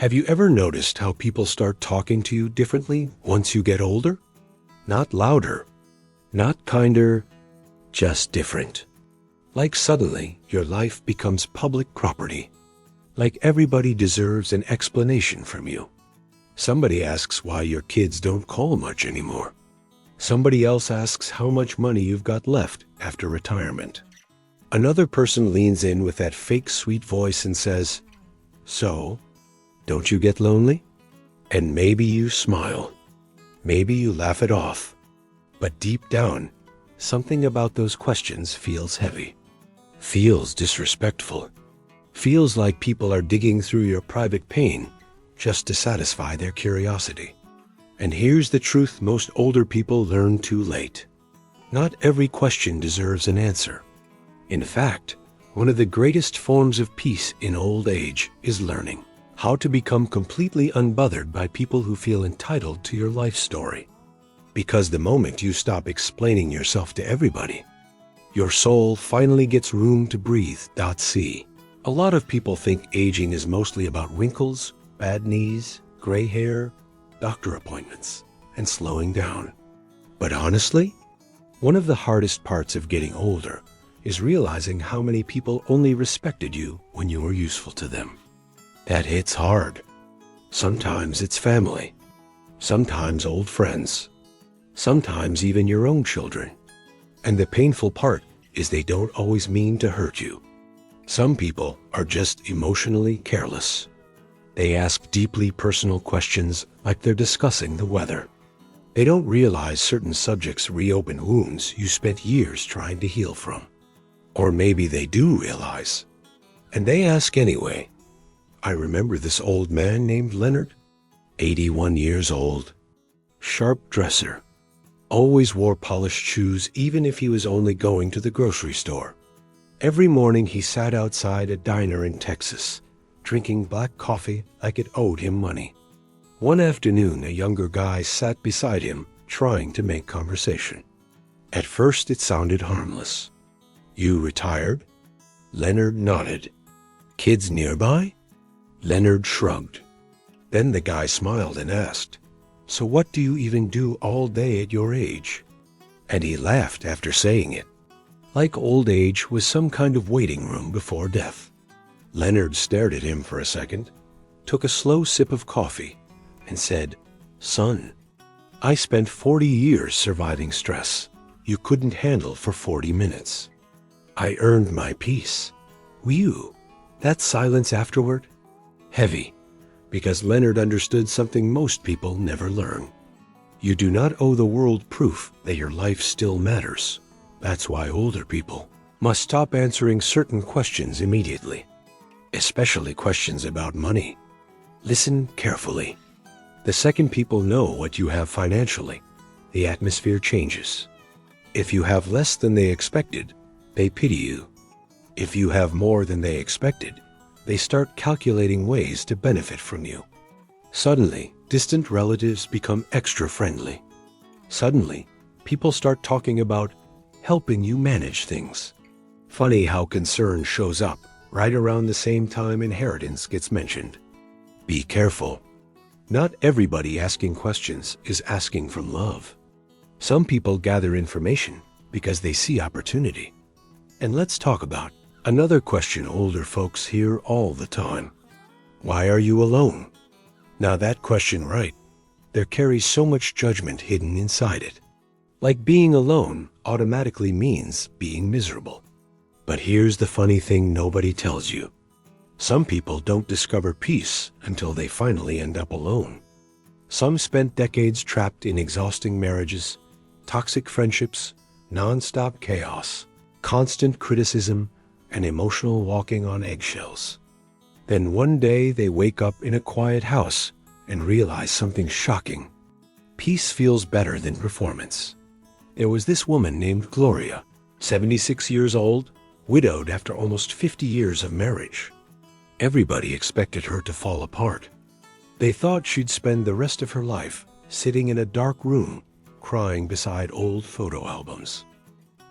Have you ever noticed how people start talking to you differently once you get older? Not louder, not kinder, just different. Like suddenly, your life becomes public property. Like everybody deserves an explanation from you. Somebody asks why your kids don't call much anymore. Somebody else asks how much money you've got left after retirement. Another person leans in with that fake sweet voice and says, "So, don't you get lonely?" And maybe you smile. Maybe you laugh it off. But deep down, something about those questions feels heavy. Feels disrespectful. Feels like people are digging through your private pain just to satisfy their curiosity. And here's the truth most older people learn too late. Not every question deserves an answer. In fact, one of the greatest forms of peace in old age is learning how to become completely unbothered by people who feel entitled to your life story. Because the moment you stop explaining yourself to everybody, your soul finally gets room to breathe. See, a lot of people think aging is mostly about wrinkles, bad knees, gray hair, doctor appointments, and slowing down. But honestly, one of the hardest parts of getting older is realizing how many people only respected you when you were useful to them. That hits hard. Sometimes it's family. Sometimes old friends. Sometimes even your own children. And the painful part is they don't always mean to hurt you. Some people are just emotionally careless. They ask deeply personal questions like they're discussing the weather. They don't realize certain subjects reopen wounds you spent years trying to heal from. Or maybe they do realize. And they ask anyway. I remember this old man named Leonard, 81 years old, sharp dresser, always wore polished shoes even if he was only going to the grocery store. Every morning he sat outside a diner in Texas, drinking black coffee like it owed him money. One afternoon, a younger guy sat beside him, trying to make conversation. At first it sounded harmless. "You retired?" Leonard nodded. "Kids nearby?" Leonard shrugged. Then the guy smiled and asked, "So what do you even do all day at your age?" And he laughed after saying it. Like old age was some kind of waiting room before death. Leonard stared at him for a second, took a slow sip of coffee, and said, "Son, I spent 40 years surviving stress you couldn't handle for 40 minutes. I earned my peace. You, that silence afterward? Heavy, because Leonard understood something most people never learn. You do not owe the world proof that your life still matters. That's why older people must stop answering certain questions immediately, especially questions about money. Listen carefully. The second people know what you have financially, the atmosphere changes. If you have less than they expected, they pity you. If you have more than they expected, they start calculating ways to benefit from you. Suddenly, distant relatives become extra friendly. Suddenly, people start talking about helping you manage things. Funny how concern shows up right around the same time inheritance gets mentioned. Be careful. Not everybody asking questions is asking from love. Some people gather information because they see opportunity. And let's talk about another question older folks hear all the time. Why are you alone? Now that question, right, there carries so much judgment hidden inside it. Like being alone automatically means being miserable. But here's the funny thing nobody tells you. Some people don't discover peace until they finally end up alone. Some spent decades trapped in exhausting marriages, toxic friendships, non-stop chaos, constant criticism, and emotional walking on eggshells. Then one day they wake up in a quiet house and realize something shocking. Peace feels better than performance. There was this woman named Gloria, 76 years old, widowed after almost 50 years of marriage. Everybody expected her to fall apart. They thought she'd spend the rest of her life sitting in a dark room, crying beside old photo albums.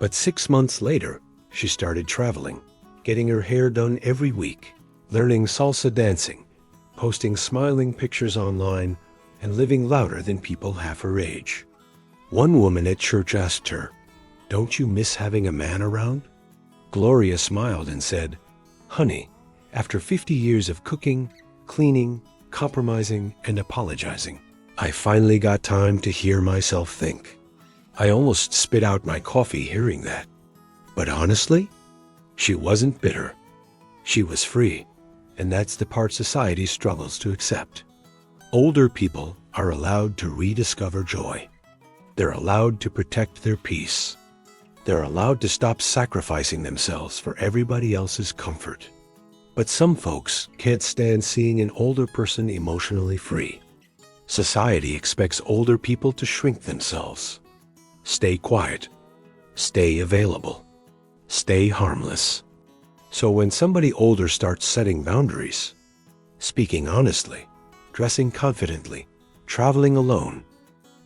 But 6 months later, she started traveling, getting her hair done every week, learning salsa dancing, posting smiling pictures online and living louder than people half her age. One woman at church asked her, "Don't you miss having a man around?" Gloria smiled and said, "Honey, after 50 years of cooking, cleaning, compromising, and apologizing, I finally got time to hear myself think." I almost spit out my coffee hearing that. But honestly, she wasn't bitter. She was free, and that's the part society struggles to accept. Older people are allowed to rediscover joy. They're allowed to protect their peace. They're allowed to stop sacrificing themselves for everybody else's comfort. But some folks can't stand seeing an older person emotionally free. Society expects older people to shrink themselves. Stay quiet. Stay available. Stay harmless. So when somebody older starts setting boundaries, speaking honestly, dressing confidently, traveling alone,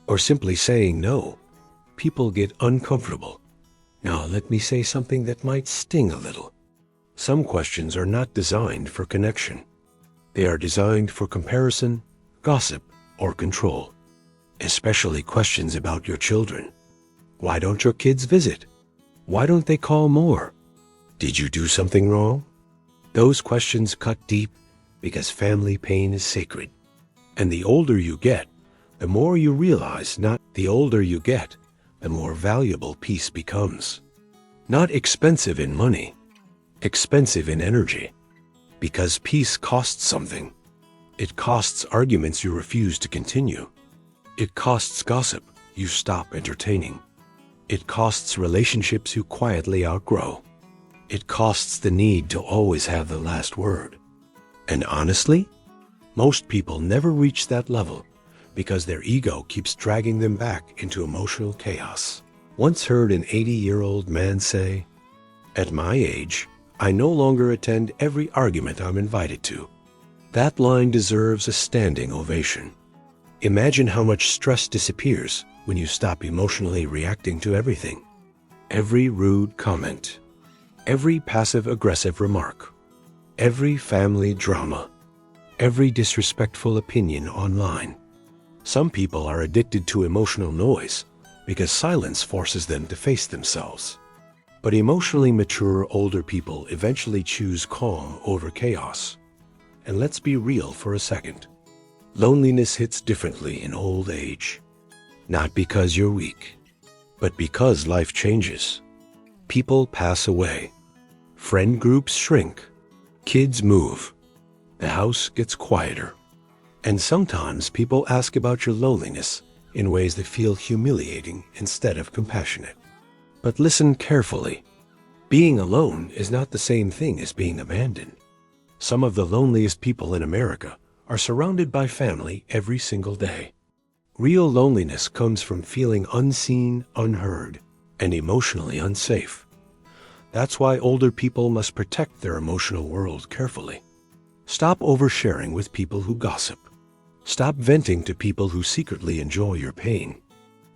or simply saying no, people get uncomfortable. Now let me say something that might sting a little. Some questions are not designed for connection. They are designed for comparison, gossip, or control. Especially questions about your children. Why don't your kids visit? Why don't they call more? Did you do something wrong? Those questions cut deep because family pain is sacred. And the older you get, the more you realize the more valuable peace becomes. Not expensive in money, expensive in energy. Because peace costs something. It costs arguments you refuse to continue. It costs gossip you stop entertaining. It costs relationships you quietly outgrow. It costs the need to always have the last word. And honestly, most people never reach that level because their ego keeps dragging them back into emotional chaos. Once heard an 80-year-old man say, "At my age, I no longer attend every argument I'm invited to." That line deserves a standing ovation. Imagine how much stress disappears when you stop emotionally reacting to everything. Every rude comment, every passive-aggressive remark, every family drama, every disrespectful opinion online. Some people are addicted to emotional noise because silence forces them to face themselves. But emotionally mature older people eventually choose calm over chaos. And let's be real for a second. Loneliness hits differently in old age. Not because you're weak, but because life changes. People pass away. Friend groups shrink. Kids move. The house gets quieter. And sometimes people ask about your loneliness in ways that feel humiliating instead of compassionate. But listen carefully. Being alone is not the same thing as being abandoned. Some of the loneliest people in America are surrounded by family every single day. Real loneliness comes from feeling unseen, unheard, and emotionally unsafe. That's why older people must protect their emotional world carefully. Stop oversharing with people who gossip. Stop venting to people who secretly enjoy your pain.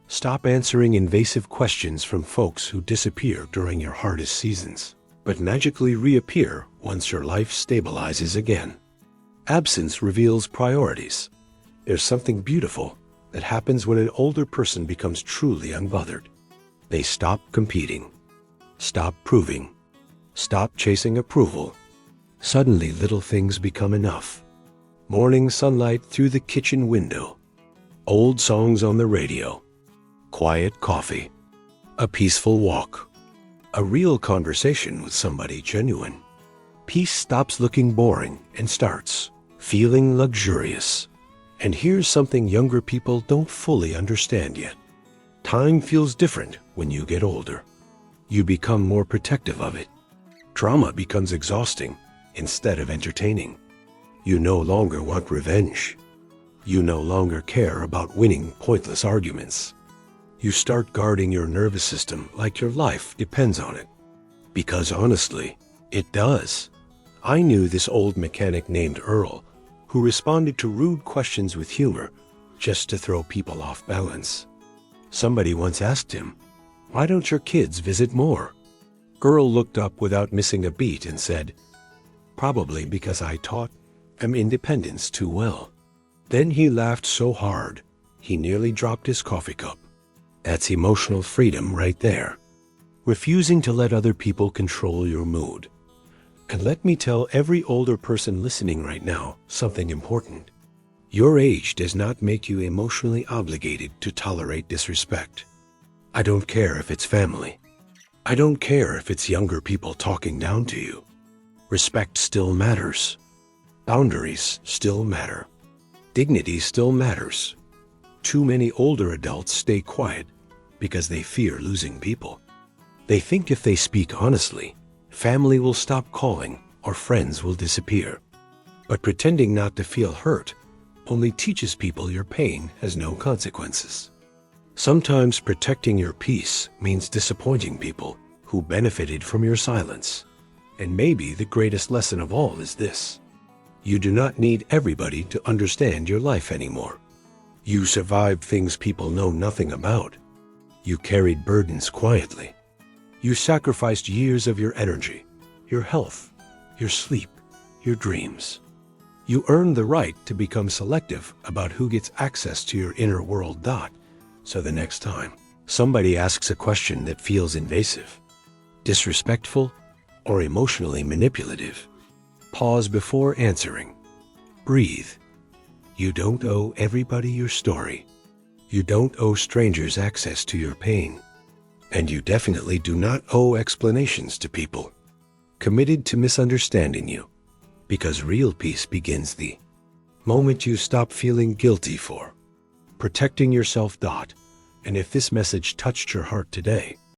Stop answering invasive questions from folks who disappear during your hardest seasons, but magically reappear once your life stabilizes again. Absence reveals priorities. There's something beautiful that happens when an older person becomes truly unbothered. They stop competing, stop proving, stop chasing approval. Suddenly little things become enough. Morning sunlight through the kitchen window, old songs on the radio, quiet coffee, a peaceful walk, a real conversation with somebody genuine. Peace stops looking boring and starts feeling luxurious. And here's something younger people don't fully understand yet. Time feels different when you get older. You become more protective of it. Drama becomes exhausting instead of entertaining. You no longer want revenge. You no longer care about winning pointless arguments. You start guarding your nervous system like your life depends on it. Because honestly, it does. I knew this old mechanic named Earl, who responded to rude questions with humor just to throw people off balance. Somebody once asked him, "Why don't your kids visit more?" Earl looked up without missing a beat and said, "Probably because I taught independence too well. Then he laughed so hard, he nearly dropped his coffee cup. That's emotional freedom right there. Refusing to let other people control your mood. And let me tell every older person listening right now something important. Your age does not make you emotionally obligated to tolerate disrespect. I don't care if it's family. I don't care if it's younger people talking down to you. Respect still matters. Boundaries still matter. Dignity still matters. Too many older adults stay quiet because they fear losing people. They think if they speak honestly, family will stop calling or friends will disappear. But pretending not to feel hurt only teaches people your pain has no consequences. Sometimes protecting your peace means disappointing people who benefited from your silence. And maybe the greatest lesson of all is this. You do not need everybody to understand your life anymore. You survived things people know nothing about. You carried burdens quietly. You sacrificed years of your energy, your health, your sleep, your dreams. You earned the right to become selective about who gets access to your inner world. So the next time somebody asks a question that feels invasive, disrespectful, or emotionally manipulative, pause before answering. Breathe. You don't owe everybody your story. You don't owe strangers access to your pain. And you definitely do not owe explanations to people committed to misunderstanding you. Because real peace begins the moment you stop feeling guilty for protecting yourself. And if this message touched your heart today,